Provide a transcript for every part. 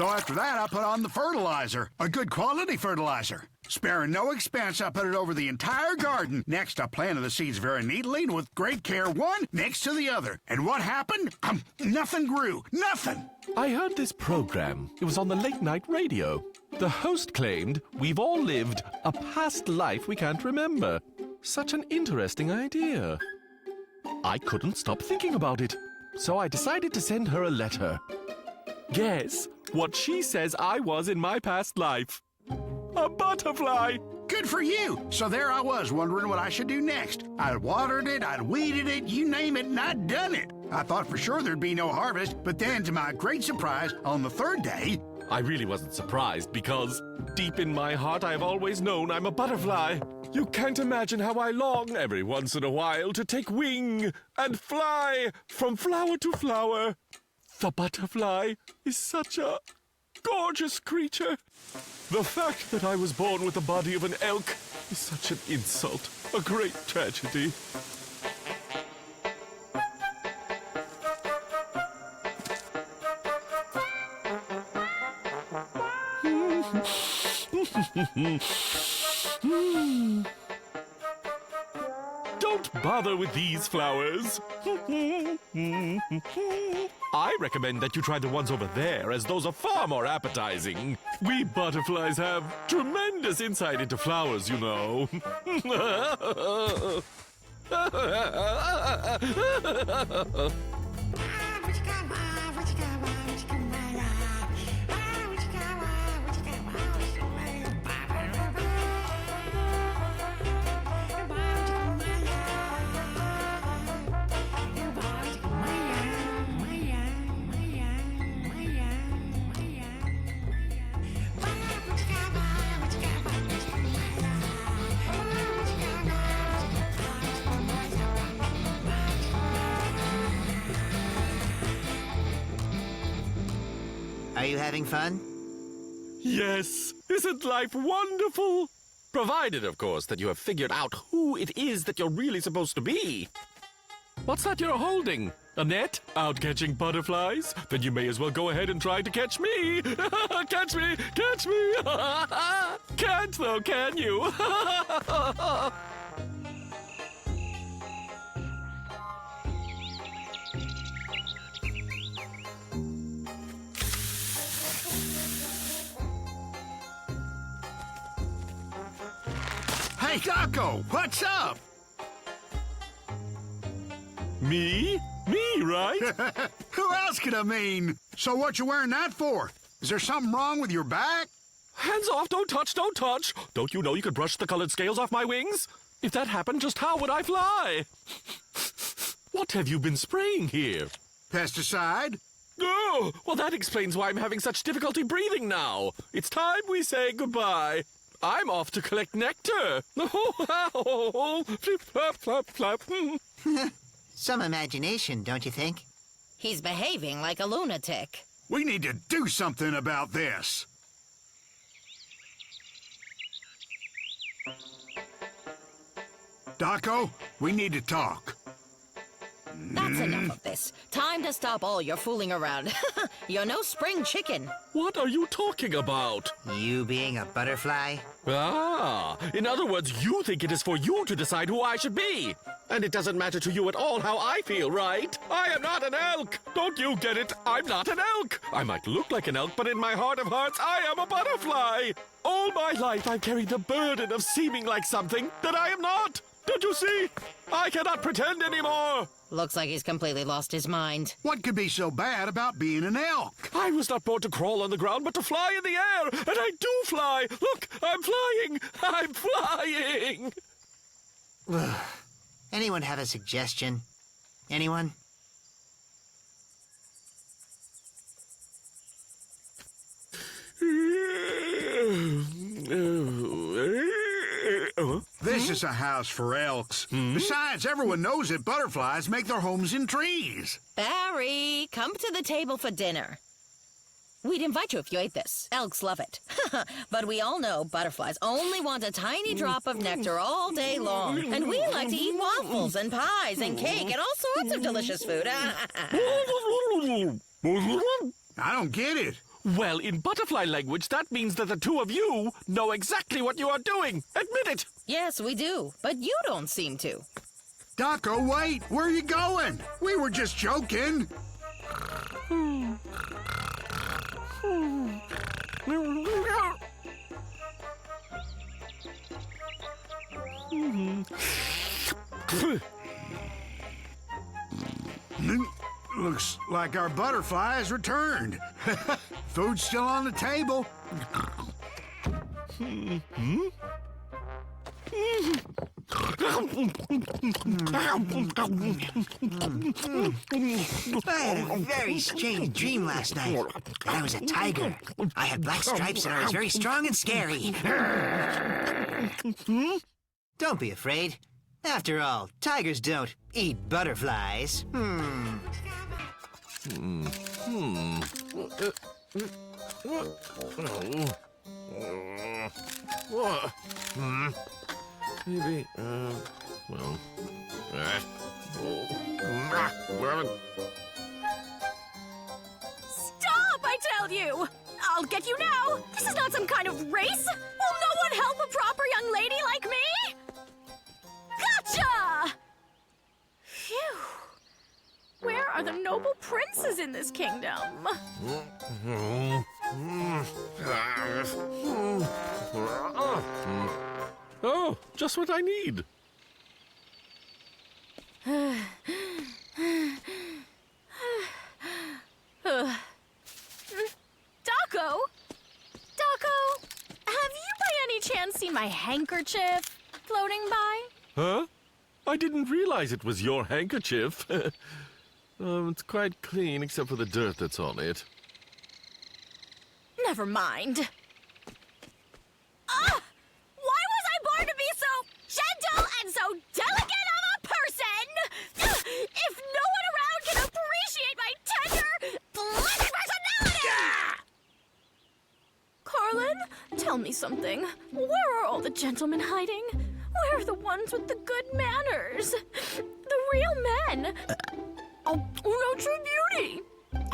So after that, I put on the fertilizer, a good quality fertilizer. Sparing no expense, I put it over the entire garden. Next, I planted the seeds very neatly and with great care, one next to the other. And what happened? Nothing grew. Nothing. I heard this program. It was on the late-night radio. The host claimed we've all lived a past life we can't remember. Such an interesting idea. I couldn't stop thinking about it, so I decided to send her a letter. Guess what she says I was in my past life? A butterfly! Good for you. So there I was, wondering what I should do next. I'd watered it, I'd weeded it, you name it, and I'd done it. I thought for sure there'd be no harvest, but then, to my great surprise, on the third day... I really wasn't surprised because deep in my heart I've always known I'm a butterfly. You can't imagine how I long every once in a while to take wing and fly from flower to flower. The butterfly is such a gorgeous creature. The fact that I was born with the body of an elk is such an insult, a great tragedy. Don't bother with these flowers. I recommend that you try the ones over there, as those are far more appetizing. We butterflies have tremendous insight into flowers, you know. Are you having fun? Yes, isn't life wonderful? Provided, of course, that you have figured out who it is that you're really supposed to be. What's that you're holding? A net? Out catching butterflies? Then you may as well go ahead and try to catch me! Catch me! Catch me! Can't though, can you? Hey, Taco, what's up? Me? Me, right? Who else could I mean? So what you wearing that for? Is there something wrong with your back? Hands off, don't touch, don't touch! Don't you know you could brush the colored scales off my wings? If that happened, just how would I fly? What have you been spraying here? Pesticide? Oh, well that explains why I'm having such difficulty breathing now. It's time we say goodbye. I'm off to collect nectar. Flip, flop, flop, flop. Some imagination, don't you think? He's behaving like a lunatic. We need to do something about this. Daco, we need to talk. That's enough of this. Time to stop all your fooling around. You're no spring chicken. What are you talking about? You being a butterfly? Ah, in other words, you think it is for you to decide who I should be. And it doesn't matter to you at all how I feel, right? I am not an elk. Don't you get it? I'm not an elk. I might look like an elk, but in my heart of hearts, I am a butterfly. All my life, I've carried the burden of seeming like something that I am not. Don't you see? I cannot pretend anymore. Looks like he's completely lost his mind. What could be so bad about being an elk? I was not born to crawl on the ground, but to fly in the air. And I do fly. Look, I'm flying. I'm flying. Anyone have a suggestion? Anyone? This is a house for elks. Besides, everyone knows that butterflies make their homes in trees. Barry, come to the table for dinner. We'd invite you if you ate this. Elks love it. But we all know butterflies only want a tiny drop of nectar all day long. And we like to eat waffles and pies and cake and all sorts of delicious food. I don't get it. Well, in butterfly language, that means that the two of you know exactly what you are doing. Admit it. Yes, we do, but you don't seem to. Daco, wait! Where are you going? We were just joking. Looks like our butterfly has returned. Food's still on the table. I had a very strange dream last night. That I was a tiger. I had black stripes and I was very strong and scary. Don't be afraid. After all, tigers don't eat butterflies. Maybe, well... Stop, I tell you! I'll get you now! This is not some kind of race! Will no one help a proper young lady like me? Gotcha! Phew. Where are the noble princes in this kingdom? Oh, just what I need. Daco? Daco, have you by any chance seen my handkerchief floating by? Huh? I didn't realize it was your handkerchief. It's quite clean except for the dirt that's on it. Never mind. Ah! Why was I born to be so gentle and so delicate of a person? If no one around can appreciate my tender, pleasant personality! Carlin, tell me something. Where are all the gentlemen hiding? Where are the ones with the good manners? The real men? Oh, no true beauty.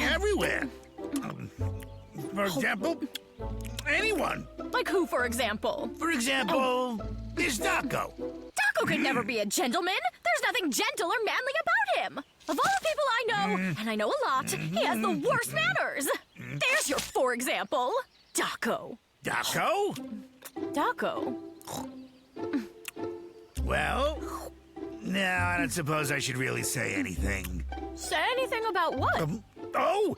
Everywhere. For example, anyone. Like who, for example? For example, this Daco. Daco could never be a gentleman. There's nothing gentle or manly about him. Of all the people I know, and I know a lot, he has the worst manners. There's your for example. Daco. Daco? Daco. Well, no, I don't suppose I should really say anything. Say anything about what? Oh,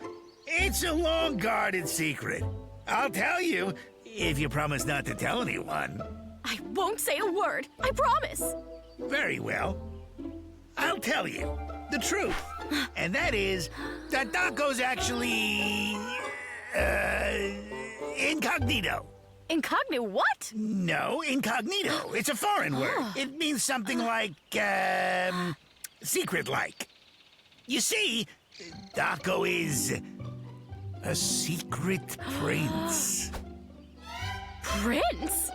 it's a long-guarded secret. I'll tell you, if you promise not to tell anyone. I won't say a word. I promise. Very well. I'll tell you the truth. And that is that Daco's actually... Incognito. Incognito what? No, incognito. It's a foreign word. It means something like, secret-like. You see, Daco is a secret prince. Prince?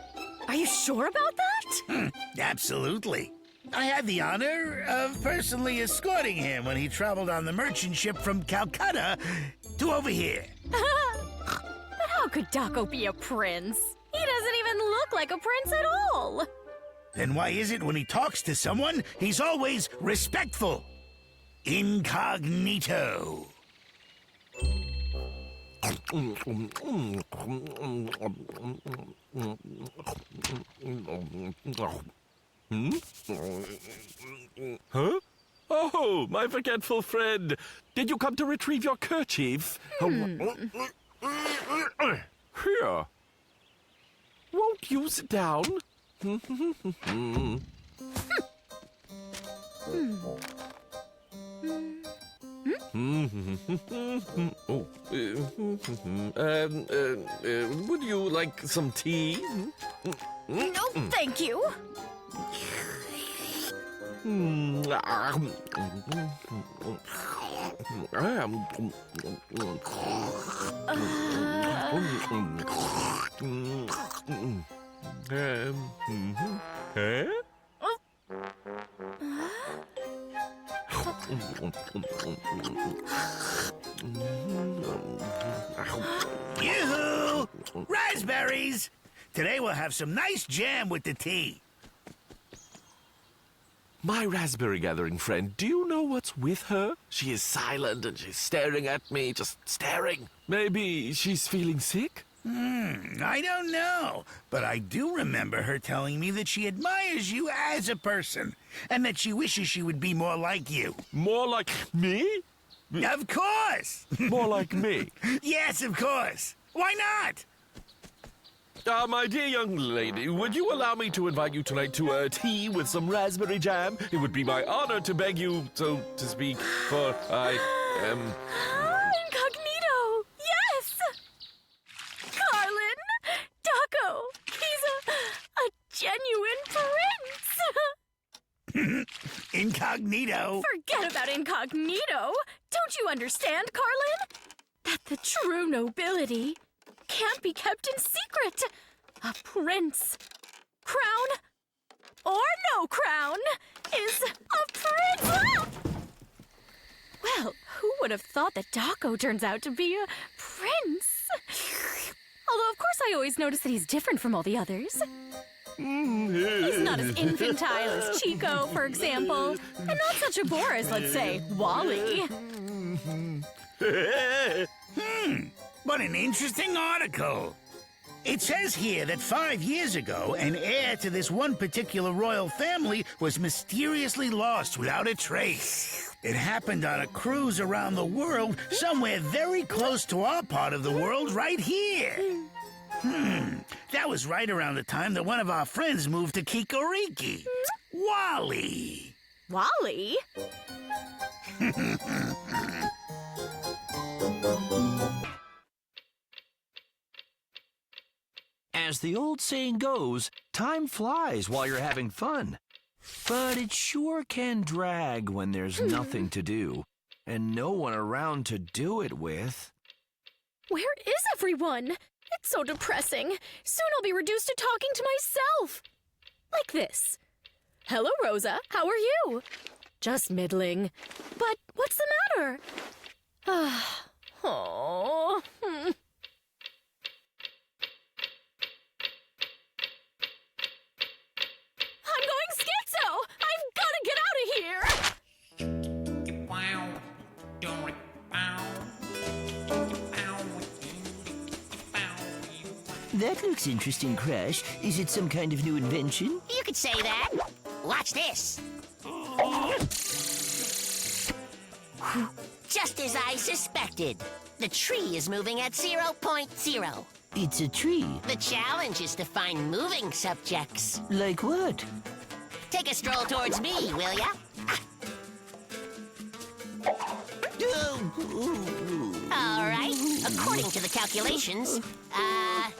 Are you sure about that? Absolutely. I had the honor of personally escorting him when he traveled on the merchant ship from Calcutta to over here. But how could Daco be a prince? He doesn't even look like a prince at all. Then why is it when he talks to someone, he's always respectful? Incognito. Huh? Oh, my forgetful friend. Did you come to retrieve your kerchief? Here. Won't you sit down? Oh. Would you like some tea? No, thank you. Huh? worries. Today we'll have some nice jam with the tea. My raspberry gathering friend, do you know what's with her? She is silent and she's staring at me, just staring. Maybe she's feeling sick? I don't know, but I do remember her telling me that she admires you as a person, and that she wishes she would be more like you. More like me? Of course! More like me? Yes, of course. Why not? My dear young lady, would you allow me to invite you tonight to a tea with some raspberry jam? It would be my honor to beg you, so to speak, for Incognito! Yes! Carlin! Daco! He's a genuine prince! Incognito. Forget about Incognito! Don't you understand, Carlin? That the true nobility can't be kept in secret. A prince, crown or no crown, is a prince. Ah! Well, who would have thought that Daco turns out to be a prince? Although, of course, I always notice that he's different from all the others. He's not as infantile as Chico, for example, and not such a bore as, let's say, Wally. What an interesting article. It says here that 5 years ago, an heir to this one particular royal family was mysteriously lost without a trace. It happened on a cruise around the world, somewhere very close to our part of the world right here. That was right around the time that one of our friends moved to KikoRiki. Wally. Wally? As the old saying goes, time flies while you're having fun. But it sure can drag when there's nothing to do, and no one around to do it with. Where is everyone? It's so depressing. Soon I'll be reduced to talking to myself. Like this. Hello, Rosa. How are you? Just middling. But what's the matter? Oh. I'm going schizo! I've got to get out of here! That looks interesting, Crash. Is it some kind of new invention? You could say that. Watch this. Just as I suspected. The tree is moving at 0.0. It's a tree. The challenge is to find moving subjects. Like what? Take a stroll towards me, will ya? All right. According to the calculations,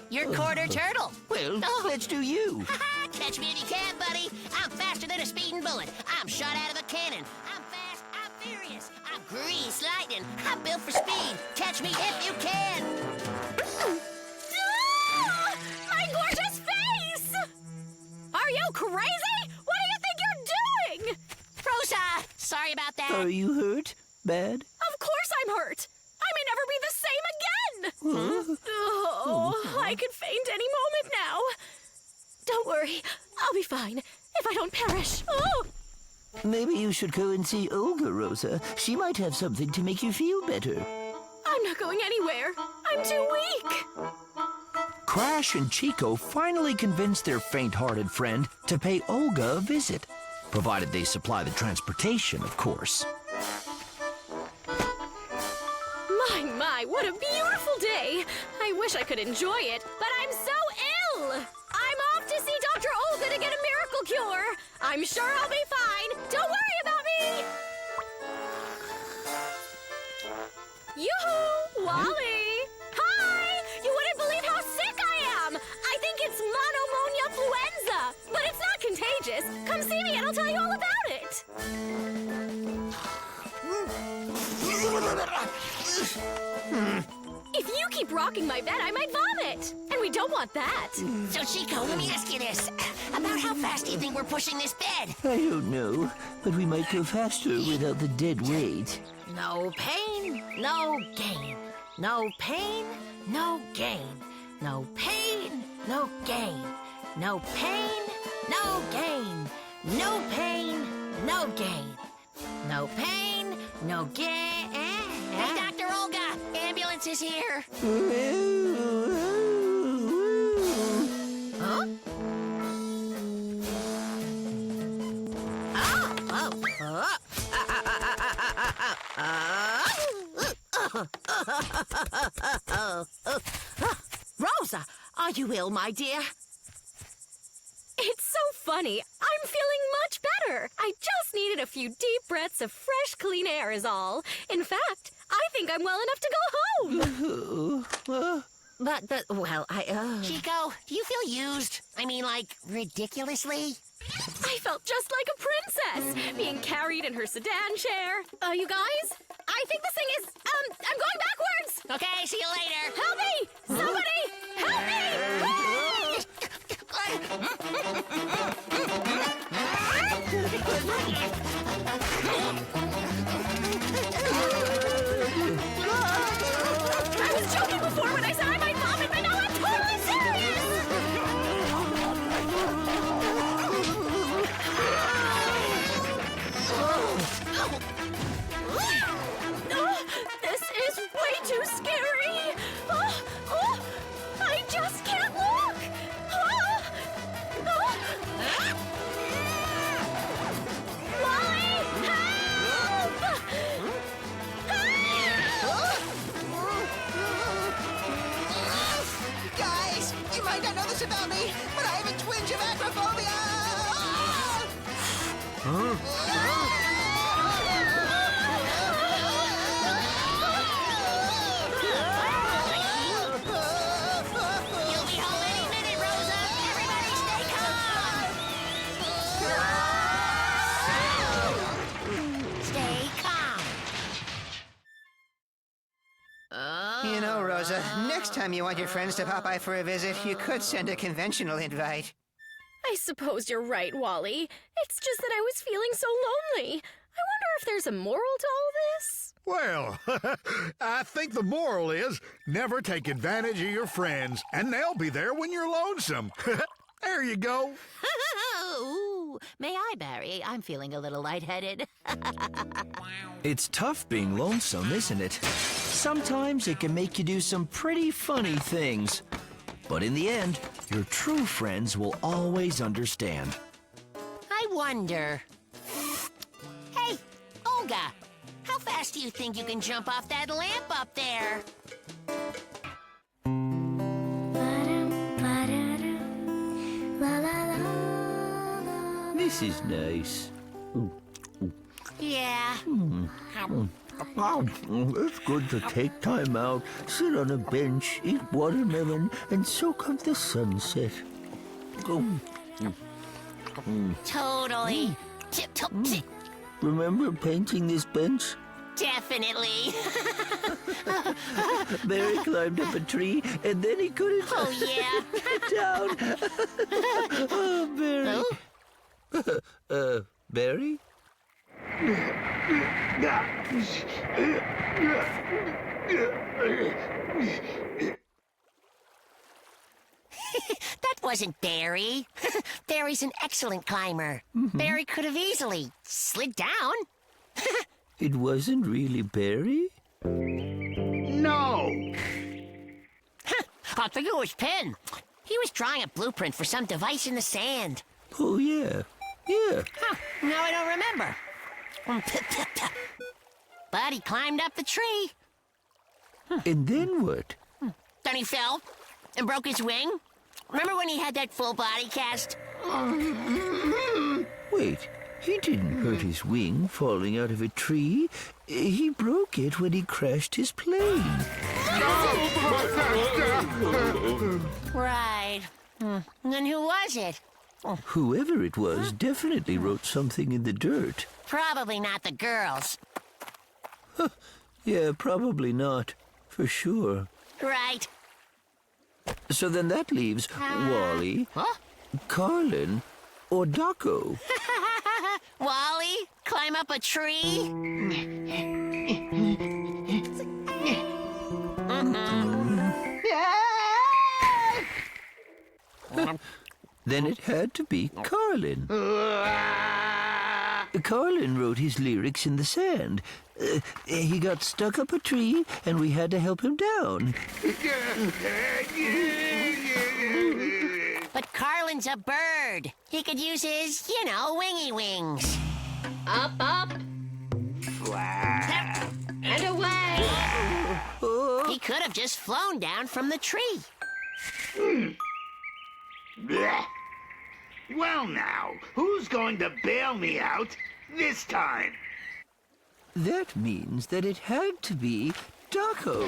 you're quarter turtle. Well, let's do you. Catch me if you can, buddy. I'm faster than a speeding bullet. I'm shot out of a cannon. I'm fast. I'm furious. I'm grease lightning. I'm built for speed. Catch me if you can. My gorgeous face! Are you crazy? What do you think you're doing? Rosa, sorry about that. Are you hurt? Bad? Of course I'm hurt. I may never be the same again. Oh, I could faint any moment now. Don't worry. I'll be fine if I don't perish. Oh! Maybe you should go and see Olga, Rosa. She might have something to make you feel better. I'm not going anywhere. I'm too weak. Crash and Chico finally convinced their faint-hearted friend to pay Olga a visit, provided they supply the transportation, of course. My, what a beautiful day. I wish I could enjoy it, but I'm so ill. I'm off to see Dr. Olga to get a miracle cure. I'm sure I'll be fine. Don't worry about me. Yoo-hoo, Wally. Hi. You wouldn't believe how sick I am. I think it's monomonia influenza, but it's not contagious. Come see me and I'll tell you all about it. If you keep rocking my bed, I might vomit. And we don't want that. So, Chico, let me ask you this. About how fast do you think we're pushing this bed? I don't know, but we might go faster without the dead weight. No pain, no gain. No pain, no gain. No pain, no gain. No pain, no gain. No pain, no gain. No pain, no gain. Hey, Dr. Olga, ambulance is here. Huh? Rosa, are you ill, my dear? It's so funny. I'm feeling much better. I just needed a few deep breaths of fresh, clean air is all. In fact, I think I'm well enough to go home. Chico, do you feel used? I mean, like, ridiculously? I felt just like a princess, being carried in her sedan chair. You guys, I think this thing is, I'm going backwards. Okay, see you later. Help me! Somebody! Help me! I was joking before when I said I might vomit, but now I'm totally serious! This is way too scary! I just can't look! Wally, help! Guys, you might not know this about me, but I have a twinge of acrophobia! You'll be home any minute, Rosa. Everybody stay calm. Stay calm. You know, Rosa, next time you want your friends to pop by for a visit, you could send a conventional invite. I suppose you're right, Wally. It's just that I was feeling so lonely. I wonder if there's a moral to all this? Well, I think the moral is never take advantage of your friends, and they'll be there when you're lonesome. There you go. Ooh, may I, Barry? I'm feeling a little lightheaded. It's tough being lonesome, isn't it? Sometimes it can make you do some pretty funny things. But in the end, your true friends will always understand. I wonder. Hey, Olga, how fast do you think you can jump off that lamp up there? This is nice. Yeah. It's good to take time out, sit on a bench, eat watermelon, and soak up the sunset. Totally. Remember painting this bench? Definitely. Barry climbed up a tree, and then he couldn't Oh, yeah. down. Oh, Barry. Barry? That wasn't Barry. Barry's an excellent climber. Barry could have easily slid down. It wasn't really Barry? No. I think it was Penn. He was drawing a blueprint for some device in the sand. Oh, yeah. Yeah. Huh, now I don't remember. But he climbed up the tree. And then what? Then he fell and broke his wing. Remember when he had that full body cast? Wait, he didn't hurt his wing falling out of a tree. He broke it when he crashed his plane. Right. Then who was it? Whoever it was definitely wrote something in the dirt. Probably not the girls. Yeah, probably not. For sure. Right. So then that leaves Wally, Huh? Carlin, or Daco. Wally, climb up a tree? Then it had to be Carlin. Carlin wrote his lyrics in the sand. He got stuck up a tree, and we had to help him down. But Carlin's a bird. He could use his, wingy wings. Up, up, and away. He could have just flown down from the tree. Well now, who's going to bail me out this time? That means that it had to be Taco.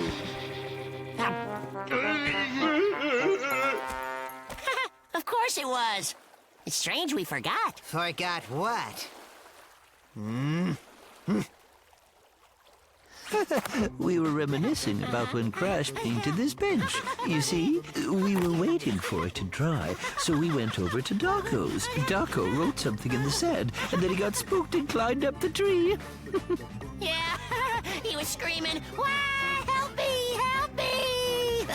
Of course it was. It's strange we forgot. Forgot what? We were reminiscing about when Crash painted this bench. You see, we were waiting for it to dry, so we went over to Daco's. Daco wrote something in the sand, and then he got spooked and climbed up the tree. Yeah, he was screaming, "Wah! Help me! Help me!"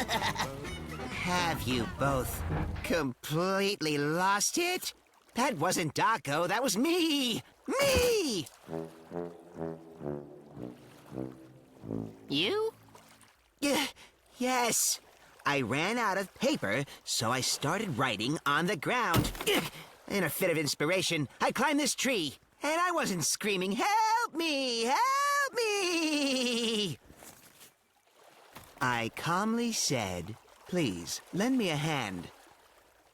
Have you both completely lost it? That wasn't Daco, that was me! Me! You? Yes. I ran out of paper, so I started writing on the ground. In a fit of inspiration, I climbed this tree, and I wasn't screaming, "Help me! Help me!" I calmly said, "Please, lend me a hand,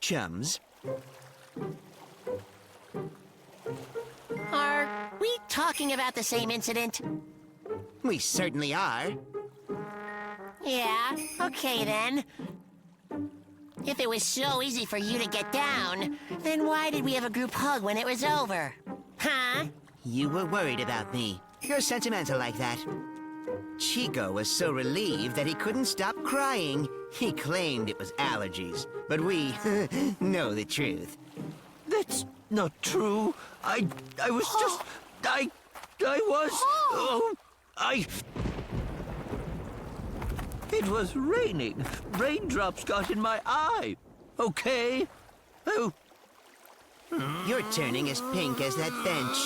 chums." Are we talking about the same incident? We certainly are. Yeah, okay then. If it was so easy for you to get down, then why did we have a group hug when it was over? Huh? You were worried about me. You're sentimental like that. Chico was so relieved that he couldn't stop crying. He claimed it was allergies, but we know the truth. That's not true. I was just... I was... It was raining. Raindrops got in my eye. Okay? Oh. You're turning as pink as that bench.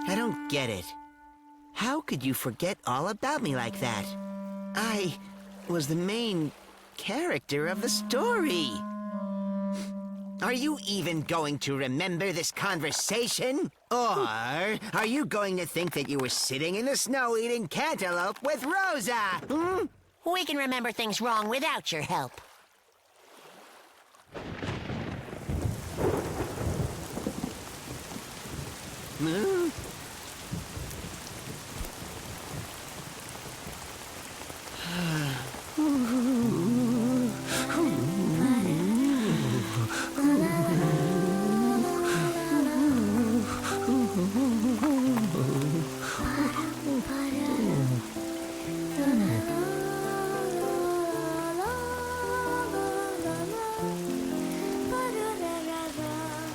I don't get it. How could you forget all about me like that? I was the main character of the story. Are you even going to remember this conversation? Or are you going to think that you were sitting in the snow eating cantaloupe with Rosa? We can remember things wrong without your help.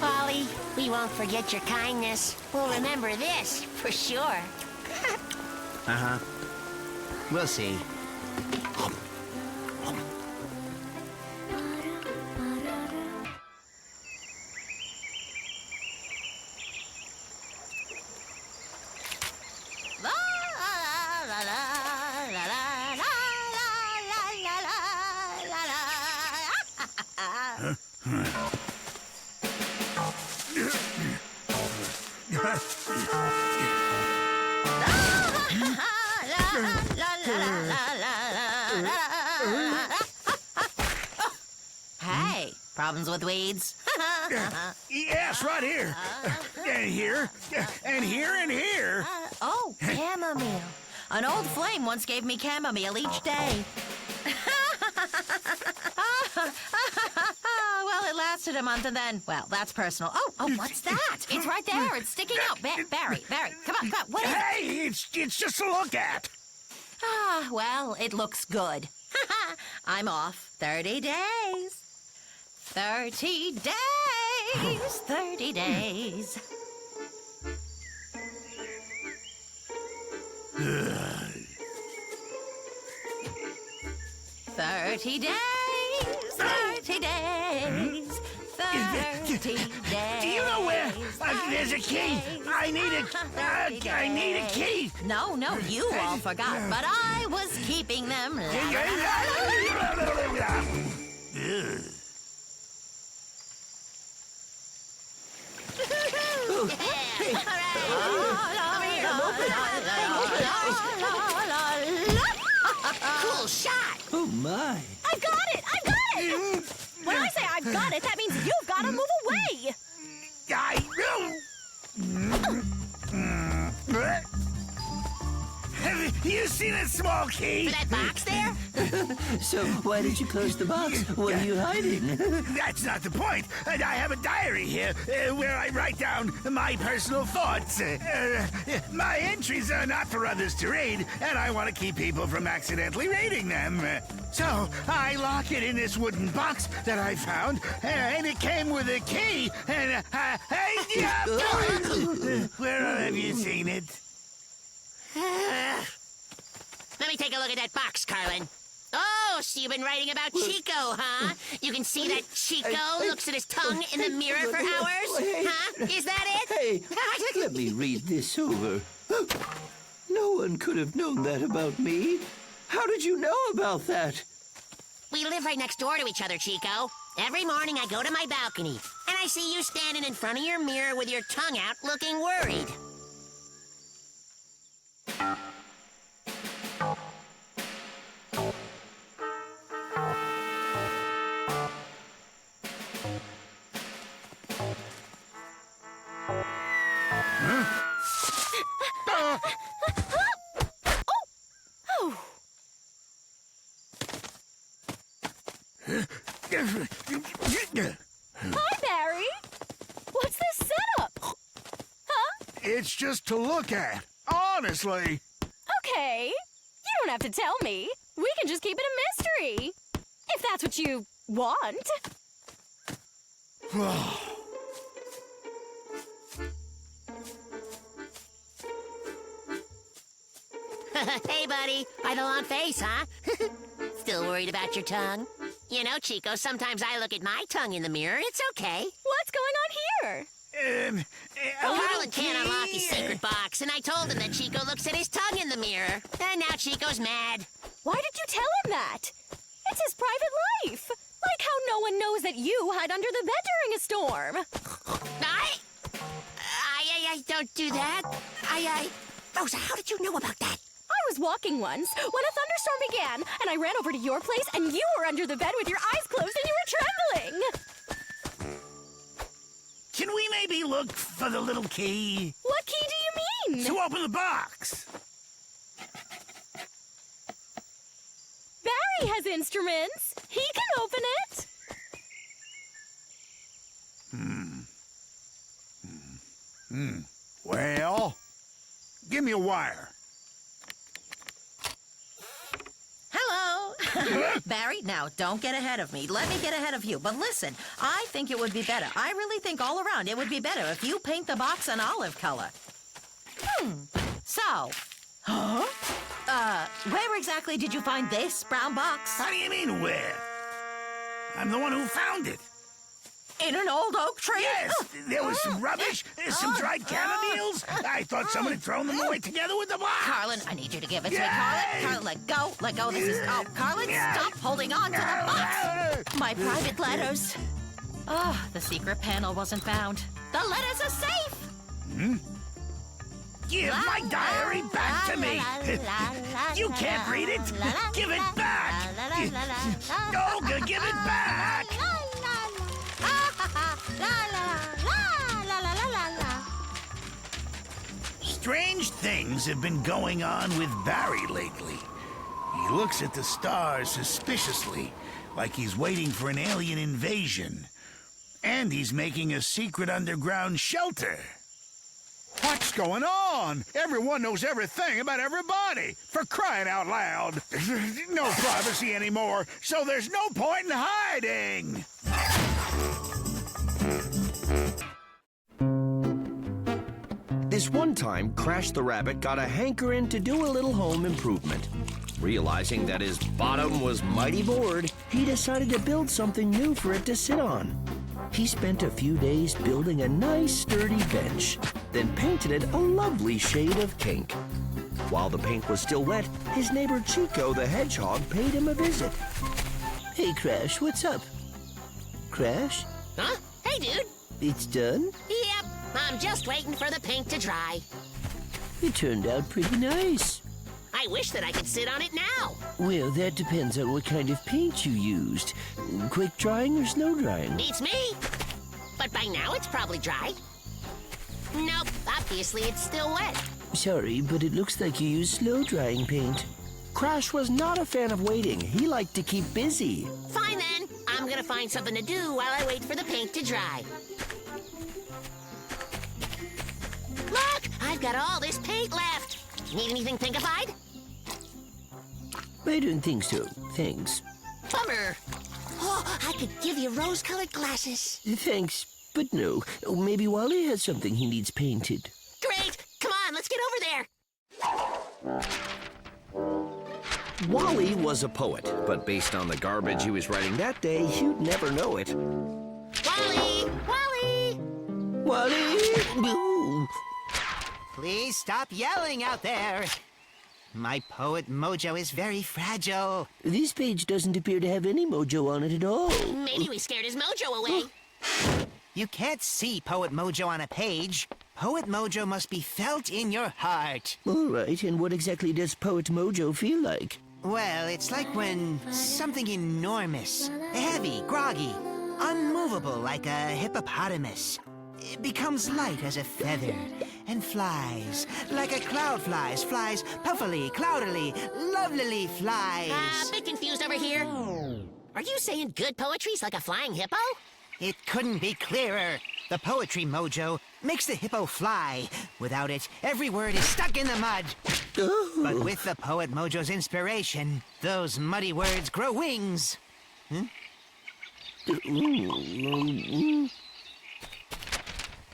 Polly, we won't forget your kindness. We'll remember this, for sure. Uh-huh. We'll see. Hey, problems with weeds? Yes, right here. And here. And here and here. Oh, chamomile. An old flame once gave me chamomile each day. Well, it lasted a month and then, well, that's personal. Oh, what's that? It's right there. It's sticking out. Barry, come on. What is it? Hey, it's just to look at. Well, it looks good. I'm off 30 days. 30 days, 30 days. $30 days, 30 days, 30 days. Do you know where there's a key? I need a key. No, you all forgot, but I was keeping them. Cool shot. Oh, my. I've got it! I've got it! When I say I've got it, that means you've got to move away! Have you seen a small key? For that box there? So why did you close the box? What are you hiding? That's not the point. I have a diary here where I write down my personal thoughts. My entries are not for others to read, and I want to keep people from accidentally reading them. So I lock it in this wooden box that I found, and it came with a key. And where have you seen it? Let me take a look at that box, Carlin. Oh, so you've been writing about Chico, huh? You can see that Chico looks at his tongue in the mirror for hours? Huh? Is that it? Hey, let me read this over. No one could have known that about me. How did you know about that? We live right next door to each other, Chico. Every morning I go to my balcony, and I see you standing in front of your mirror with your tongue out looking worried. Hi, Barry! What's this setup? Huh? It's just to look at. Honestly. Okay. You don't have to tell me. We can just keep it a mystery. If that's what you want. Hey, buddy. Why the long face, huh? Still worried about your tongue? You know, Chico, sometimes I look at my tongue in the mirror. It's okay. What's going on here? Carlin can't unlock his secret box, and I told him that Chico looks at his tongue in the mirror. And now Chico's mad. Why did you tell him that? It's his private life. Like how no one knows that you hide under the bed during a storm. I don't do that. Rosa, how did you know about that? I was walking once when a thunderstorm began, and I ran over to your place, and you were under the bed with your eyes closed, and you were trembling. Can we maybe look for the little key? What key do you mean? To open the box. Barry has instruments. He can open it. Well, give me a wire. Hello. Barry, now, don't get ahead of me. Let me get ahead of you. But listen, I think it would be better. I really think all around it would be better if you paint the box an olive color. So, where exactly did you find this brown box? How do you mean where? I'm the one who found it. In an old oak tree? Yes, there was some rubbish, some dried camomiles. I thought someone had thrown them away together with the box. Carlin, I need you to give it to me, Carlin. Carlin, let go. Let go. This is... Oh, Carlin, stop holding on to the box. My private letters. Oh, the secret panel wasn't found. The letters are safe. Give my diary back to me. You can't read it. Give it back. Olga, give it back. Strange things have been going on with Barry lately. He looks at the stars suspiciously, like he's waiting for an alien invasion. And he's making a secret underground shelter. What's going on? Everyone knows everything about everybody. For crying out loud. No privacy anymore, so there's no point in hiding. This one time, Crash the Rabbit got a hankering to do a little home improvement. Realizing that his bottom was mighty bored, he decided to build something new for it to sit on. He spent a few days building a nice sturdy bench, then painted it a lovely shade of pink. While the paint was still wet, his neighbor Chico the Hedgehog paid him a visit. Hey, Crash, what's up? Crash? Huh? Hey, dude. It's done? Yep. I'm just waiting for the paint to dry. It turned out pretty nice. I wish that I could sit on it now. Well, that depends on what kind of paint you used. Quick drying or slow drying? Beats me. But by now it's probably dry. Nope, obviously it's still wet. Sorry, but it looks like you used slow drying paint. Crash was not a fan of waiting. He liked to keep busy. Fine then. I'm gonna find something to do while I wait for the paint to dry. Look! I've got all this paint left. Need anything pinkified? I don't think so. Thanks. Bummer. Oh, I could give you rose-colored glasses. Thanks, but no. Oh, maybe Wally has something he needs painted. Great! Come on, let's get over there. Wally was a poet, but based on the garbage he was writing that day, you'd never know it. Wally! Wally! Wally! Boo! Please stop yelling out there. My poet mojo is very fragile. This page doesn't appear to have any mojo on it at all. Maybe we scared his mojo away. You can't see poet mojo on a page. Poet mojo must be felt in your heart. All right, and what exactly does Poet Mojo feel like? Well, it's like when something enormous, heavy, groggy, unmovable like a hippopotamus, it becomes light as a feather and flies like a cloud flies puffily, cloudily, lovelily flies. A bit confused over here. Are you saying good poetry's like a flying hippo? It couldn't be clearer. The poetry mojo makes the hippo fly. Without it, every word is stuck in the mud. But with the poet mojo's inspiration, those muddy words grow wings.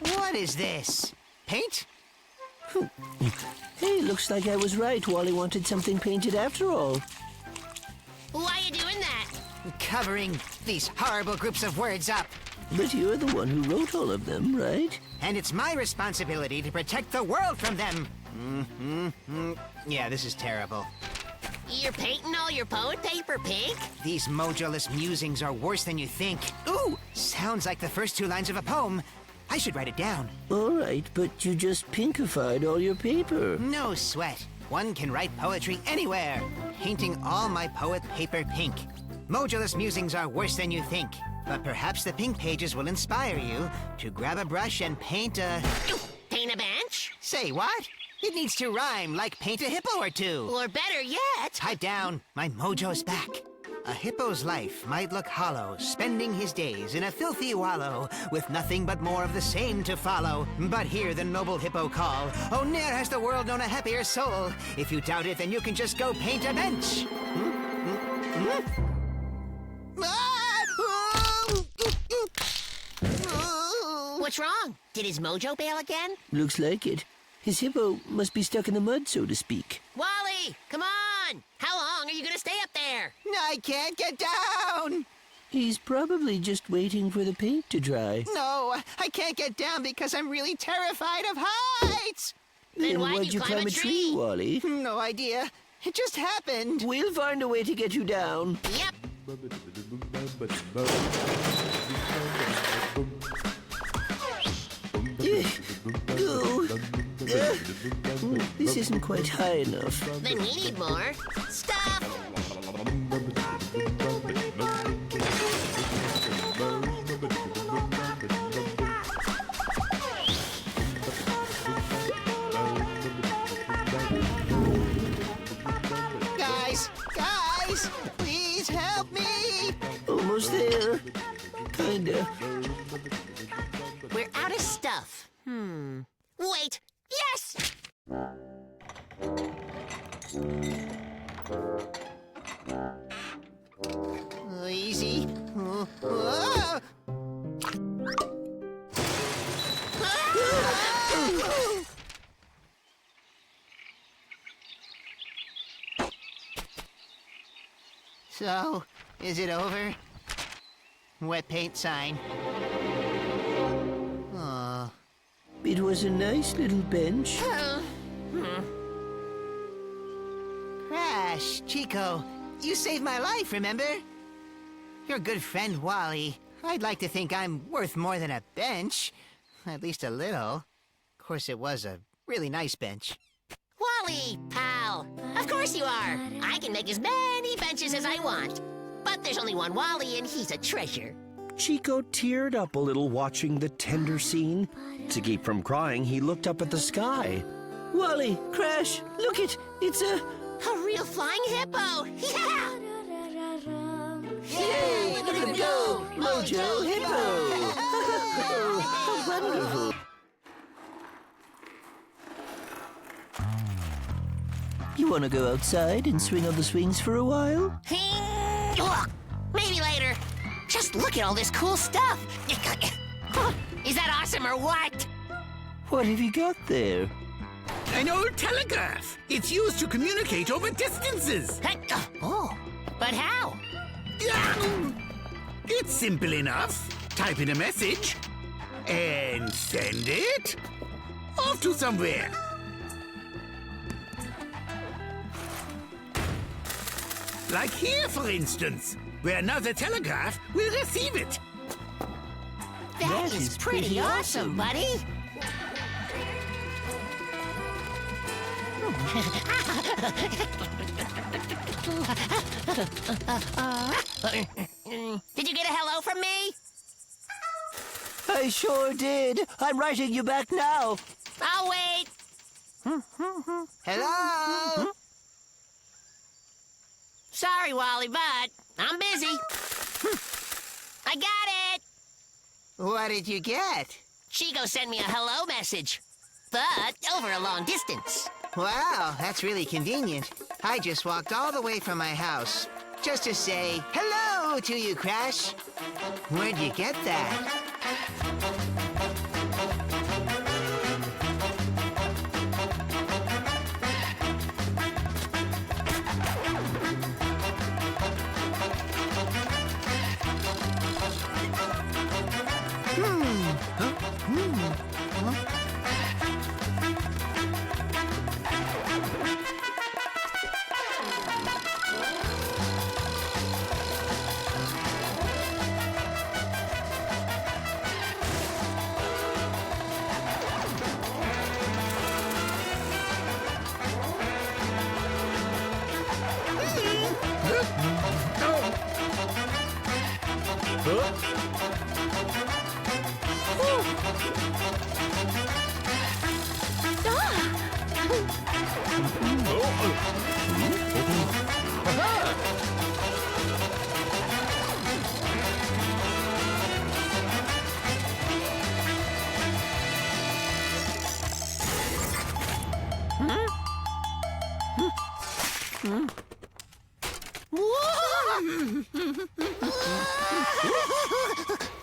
What is this? Paint? Hey, looks like I was right. Wally wanted something painted after all. Why are you doing that? Covering these horrible groups of words up. But you're the one who wrote all of them, right? And it's my responsibility to protect the world from them. Yeah, this is terrible. You're painting all your poet paper pink? These mojoless musings are worse than you think. Ooh, sounds like the first two lines of a poem. I should write it down. All right, but you just pinkified all your paper. No sweat. One can write poetry anywhere. Painting all my poet paper pink. Mojoless musings are worse than you think. But perhaps the pink pages will inspire you to grab a brush and paint a... Paint a bench? Say what? It needs to rhyme like paint a hippo or two. Or better yet... Pipe down, my mojo's back. A hippo's life might look hollow, spending his days in a filthy wallow, with nothing but more of the same to follow. But hear the noble hippo call. Oh, ne'er has the world known a happier soul. If you doubt it, then you can just go paint a bench. What's wrong? Did his mojo bail again? Looks like it. His hippo must be stuck in the mud, so to speak. Wally, come on! How long are you gonna stay up there? I can't get down. He's probably just waiting for the paint to dry. No, I can't get down because I'm really terrified of heights. Then why'd why'd you climb a tree? Wally? No idea. It just happened. We'll find a way to get you down. Yep. Go. This isn't quite high enough. Then we need more stuff. Guys, please help me. Almost there. Kinda. We're out of stuff. Wait. Yes! Easy. So, is it over? Wet paint sign. Aw. It was a nice little bench. Crash, Chico, you saved my life, remember? Your good friend, Wally. I'd like to think I'm worth more than a bench. At least a little. Of course, it was a really nice bench. Wally, pal. Of course you are. I can make as many benches as I want. But there's only one Wally, and he's a treasure. Chico teared up a little watching the tender scene. To keep from crying, he looked up at the sky. Wally, Crash, look it! It's a... A real flying hippo! Yeah! Yay! Look at him go! Mojo Hippo! How wonderful! You want to go outside and swing on the swings for a while? Look, maybe later. Just look at all this cool stuff. Is that awesome or what? What have you got there? An old telegraph. It's used to communicate over distances. Oh, but how? It's simple enough. Type in a message and send it off to somewhere. Like here, for instance, where another telegraph will receive it. That is pretty awesome, buddy. Did you get a hello from me? I sure did. I'm writing you back now. I'll wait. Hello? Sorry, Wally, but I'm busy. I got it. What did you get? Chico sent me a hello message, but over a long distance. Wow, that's really convenient. I just walked all the way from my house just to say hello to you, Crash. Where'd you get that?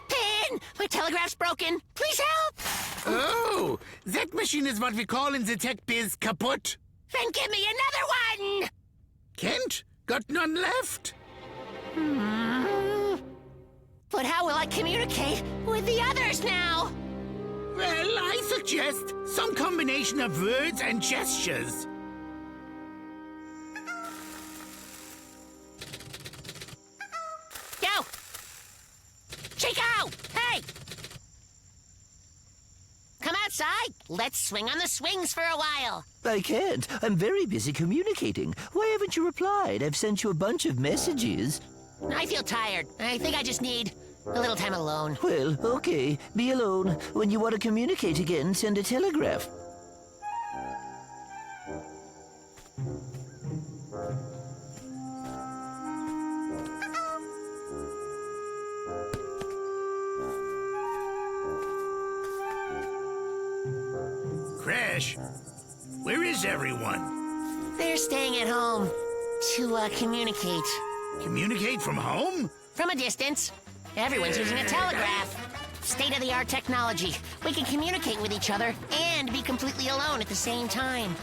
Pin! My telegraph's broken. Please help! Oh, that machine is what we call in the tech biz kaput. Then give me another one! Kent, got none left? But how will I communicate with the others now? Well, I suggest some combination of words and gestures. Yo! Chico! Hey! Come outside. Let's swing on the swings for a while. I can't. I'm very busy communicating. Why haven't you replied? I've sent you a bunch of messages. I feel tired. I think I just need a little time alone. Well, okay. Be alone. When you want to communicate again, send a telegraph. Crash, where is everyone? They're staying at home to communicate. Communicate from home? From a distance. Everyone's using a telegraph. State-of-the-art technology. We can communicate with each other and be completely alone at the same time.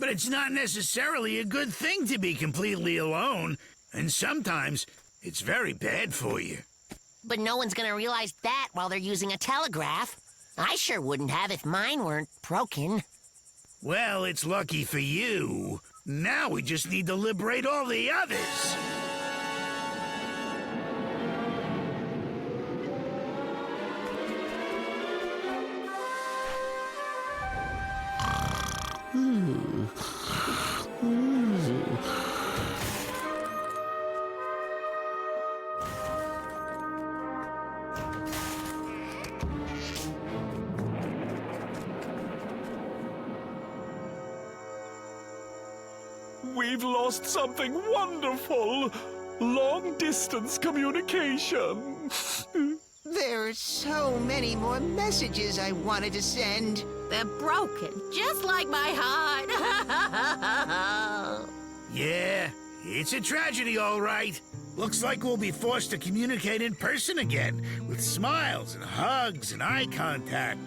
But it's not necessarily a good thing to be completely alone, and sometimes it's very bad for you. But no one's gonna realize that while they're using a telegraph. I sure wouldn't have if mine weren't broken. Well, it's lucky for you. Now we just need to liberate all the others. We've lost something wonderful. Long-distance communication. There are so many more messages I wanted to send. They're broken, just like my heart. Yeah, it's a tragedy, all right. Looks like we'll be forced to communicate in person again, with smiles and hugs and eye contact.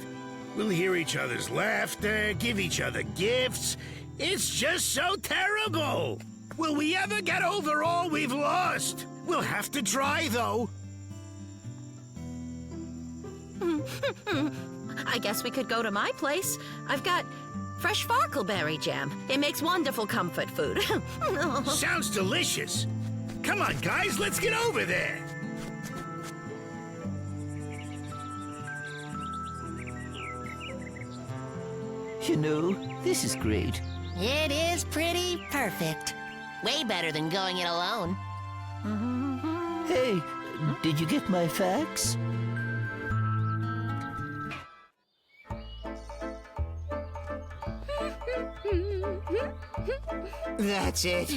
We'll hear each other's laughter, give each other gifts. It's just so terrible! Will we ever get over all we've lost? We'll have to try, though. I guess we could go to my place. I've got fresh farkleberry jam. It makes wonderful comfort food. Sounds delicious. Come on, guys, let's get over there. You know, this is great. It is pretty perfect. Way better than going it alone. Hey, did you get my fax? That's it.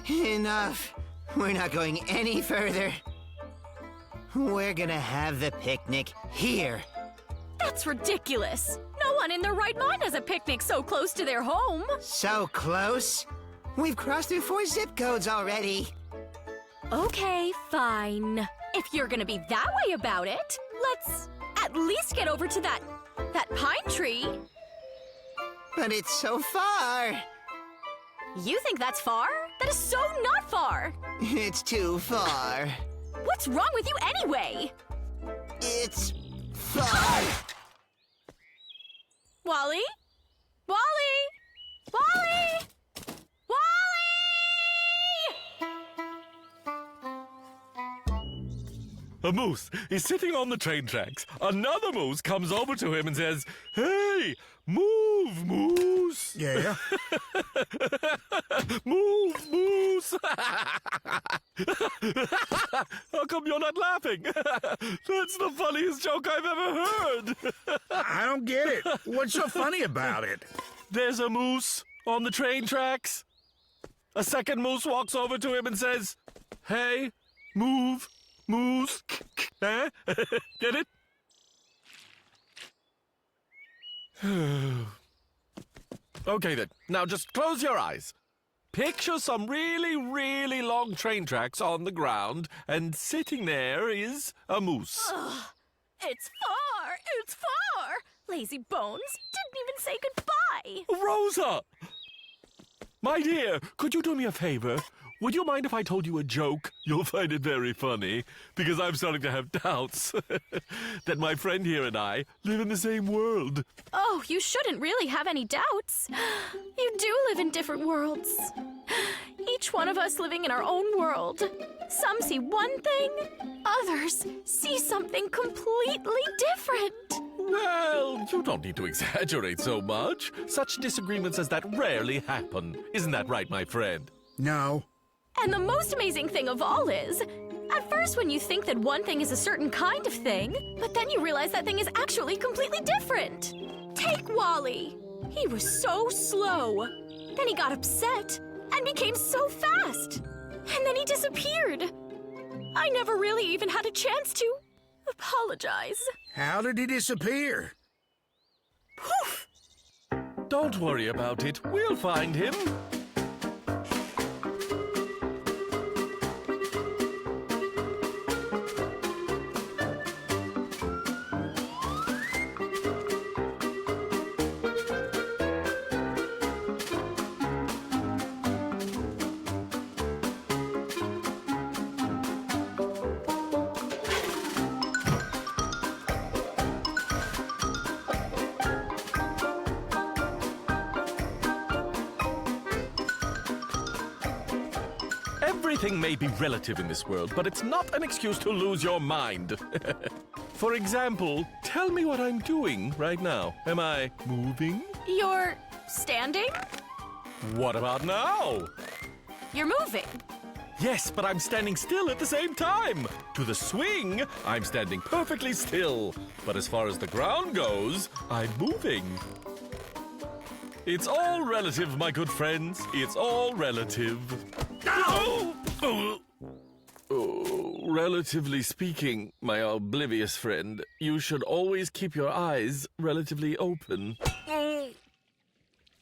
Enough. We're not going any further. We're gonna have the picnic here. That's ridiculous. No one in their right mind has a picnic so close to their home. So close. We've crossed through 4 zip codes already. Okay, fine. If you're gonna be that way about it, let's at least get over to that pine tree. But it's so far. You think that's far? That is so not far. It's too far. What's wrong with you anyway? It's far. Wally? Wally? Wally? Wally! A moose is sitting on the train tracks. Another moose comes over to him and says, "Hey, move, moose." Yeah? Move, moose. How come you're not laughing? That's the funniest joke I've ever heard. I don't get it. What's so funny about it? There's a moose on the train tracks. A second moose walks over to him and says, "Hey, move, moose." Huh? Get it? Okay then, now just close your eyes. Picture some really, really long train tracks on the ground, and sitting there is a moose. It's far! It's far! Lazy Bones didn't even say goodbye. Rosa! My dear, could you do me a favor? Would you mind if I told you a joke? You'll find it very funny, because I'm starting to have doubts that my friend here and I live in the same world. Oh, you shouldn't really have any doubts. You do live in different worlds. Each one of us living in our own world. Some see one thing, others see something completely different. Well, you don't need to exaggerate so much. Such disagreements as that rarely happen. Isn't that right, my friend? No. And the most amazing thing of all is, at first when you think that one thing is a certain kind of thing, but then you realize that thing is actually completely different. Take Wally. He was so slow. Then he got upset and became so fast. And then he disappeared. I never really even had a chance to apologize. How did he disappear? Poof! Don't worry about it. We'll find him. Everything may be relative in this world, but it's not an excuse to lose your mind. For example, tell me what I'm doing right now. Am I moving? You're standing? What about now? You're moving. Yes, but I'm standing still at the same time. To the swing, I'm standing perfectly still. But as far as the ground goes, I'm moving. It's all relative, my good friends. It's all relative. Relatively speaking, my oblivious friend, you should always keep your eyes relatively open.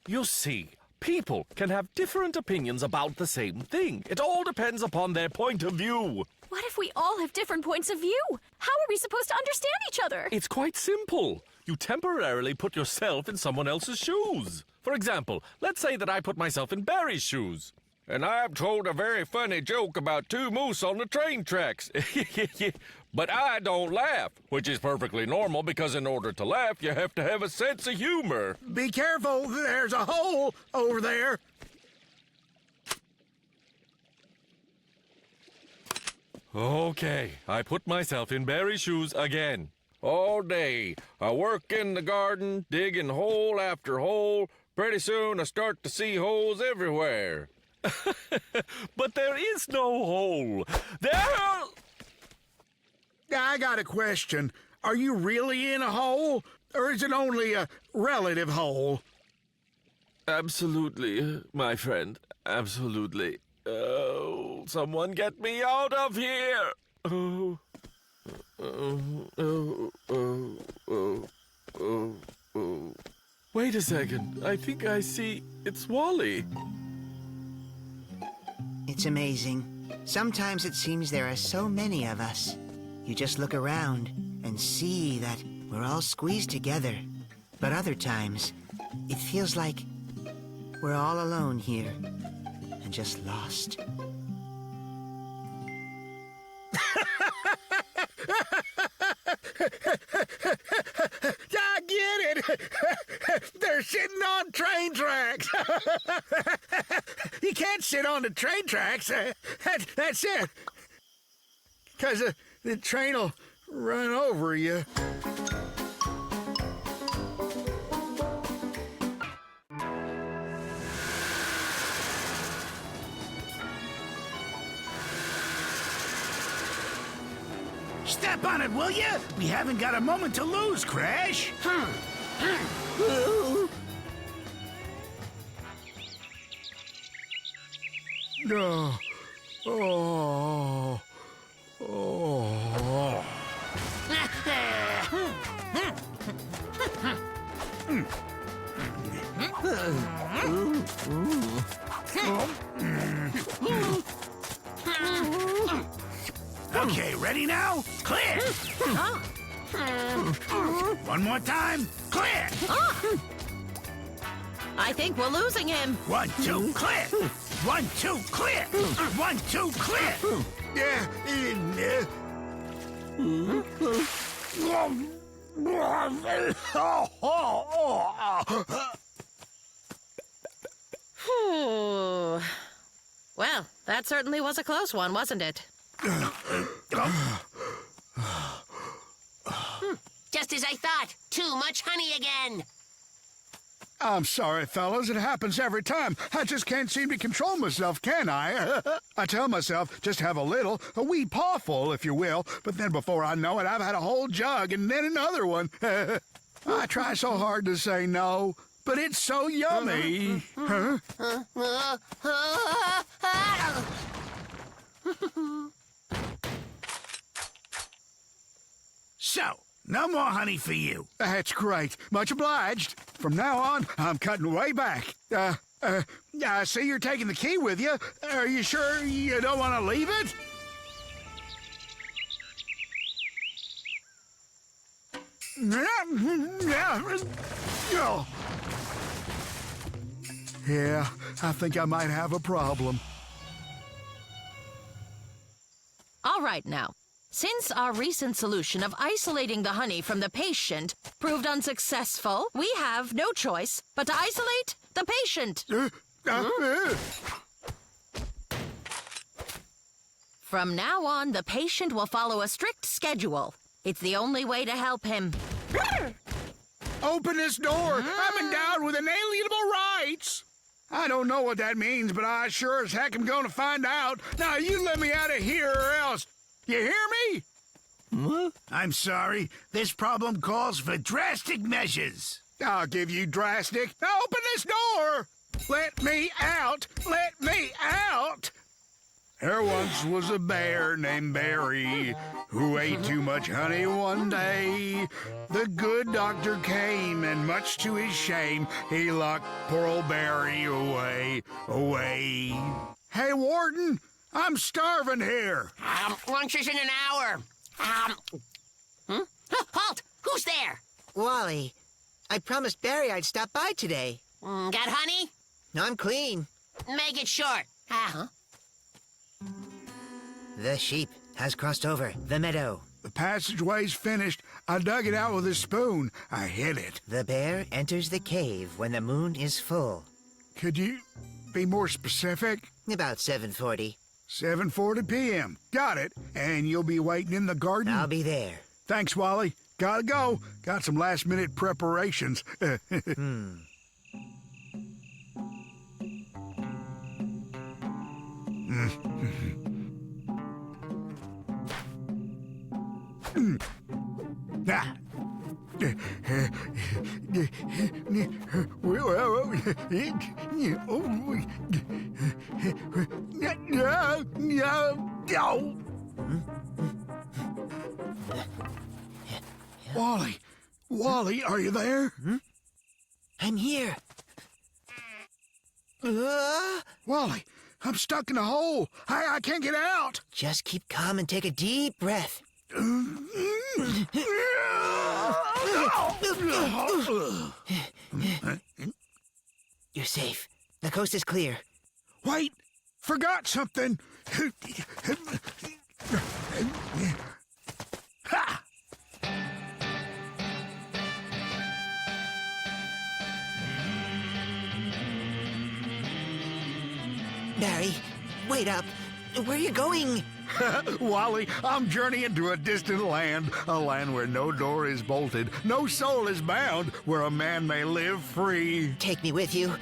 You see, people can have different opinions about the same thing. It all depends upon their point of view. What if we all have different points of view? How are we supposed to understand each other? It's quite simple. You temporarily put yourself in someone else's shoes. For example, let's say that I put myself in Barry's shoes. And I've told a very funny joke about two moose on the train tracks. But I don't laugh, which is perfectly normal because in order to laugh, you have to have a sense of humor. Be careful, there's a hole over there. Okay, I put myself in Barry's shoes again. All day, I work in the garden, digging hole after hole. Pretty soon, I start to see holes everywhere. But there is no hole. I got a question. Are you really in a hole, or is it only a relative hole? Absolutely, my friend. Absolutely. Oh, someone get me out of here. Wait a second. I think I see. It's Wally. It's amazing. Sometimes it seems there are so many of us. You just look around and see that we're all squeezed together. But other times, it feels like we're all alone here and just lost. I get it! They're sitting on train tracks! You can't sit on the train tracks. That's it. Because the train will run over you. Step on it, will you? We haven't got a moment to lose, Crash. Oh. Oh. Oh. Okay, ready now? Clear! One more time. Clear! I think we're losing him. 1, 2, clear! 1, 2, clear! 1, 2, clear! Yeah. Whew. Well, that certainly was a close one, wasn't it? Just as I thought. Too much honey again. I'm sorry, fellas. It happens every time. I just can't seem to control myself, can I? I tell myself, just have a little, a wee pawful, if you will. But then before I know it, I've had a whole jug and then another one. I try so hard to say no, but it's so yummy. Huh? So, no more honey for you. That's great. Much obliged. From now on, I'm cutting way back. I see you're taking the key with you. Are you sure you don't want to leave it? Yeah, I think I might have a problem. All right now. Since our recent solution of isolating the honey from the patient proved unsuccessful, we have no choice but to isolate the patient. From now on, the patient will follow a strict schedule. It's the only way to help him. Open this door! I'm endowed with inalienable rights! I don't know what that means, but I sure as heck am going to find out. Now, you let me out of here or else. You hear me? What? I'm sorry. This problem calls for drastic measures. I'll give you drastic. Now open this door! Let me out! Let me out! There once was a bear named Barry who ate too much honey one day. The good doctor came, and much to his shame, he locked poor old Barry away. Hey, Warden, I'm starving here. Lunch is in an hour. Halt! Who's there? Wally, I promised Barry I'd stop by today. Got honey? No, I'm clean. Make it short. The sheep has crossed over the meadow. The passageway's finished. I dug it out with a spoon. I hid it. The bear enters the cave when the moon is full. Could you be more specific? About 7:40. 7:40 p.m. Got it. And you'll be waiting in the garden? I'll be there. Thanks, Wally. Gotta go. Got some last-minute preparations. Wally, are you there? I'm here. Wally, I'm stuck in a hole. I can't get out. Just keep calm and take a deep breath. You're safe. The coast is clear. Wait, forgot something. Ha! Barry, wait up. Where are you going? Wally, I'm journeying to a distant land, a land where no door is bolted, no soul is bound, where a man may live free. Take me with you.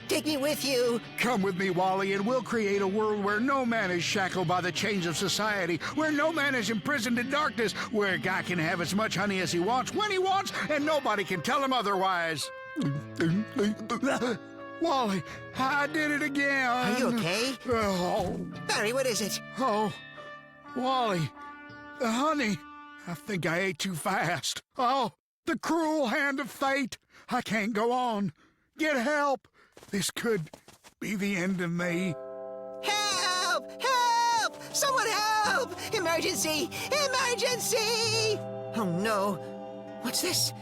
Take me with you. Come with me, Wally, and we'll create a world where no man is shackled by the chains of society, where no man is imprisoned in darkness, where a guy can have as much honey as he wants, when he wants, and nobody can tell him otherwise. Wally, I did it again. Are you okay? Oh. Barry, what is it? Oh, Wally, the honey. I think I ate too fast. Oh, the cruel hand of fate. I can't go on. Get help. This could be the end of me. Help! Help! Someone help! Emergency! Emergency! Oh, no. What's this?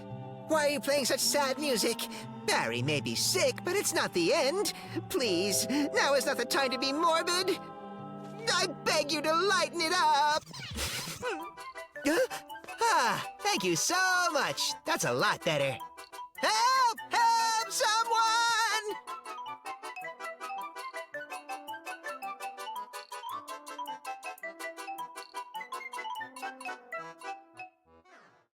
Why are you playing such sad music? Barry may be sick, but it's not the end. Please, now is not the time to be morbid. I beg you to lighten it up. Thank you so much. That's a lot better. Help!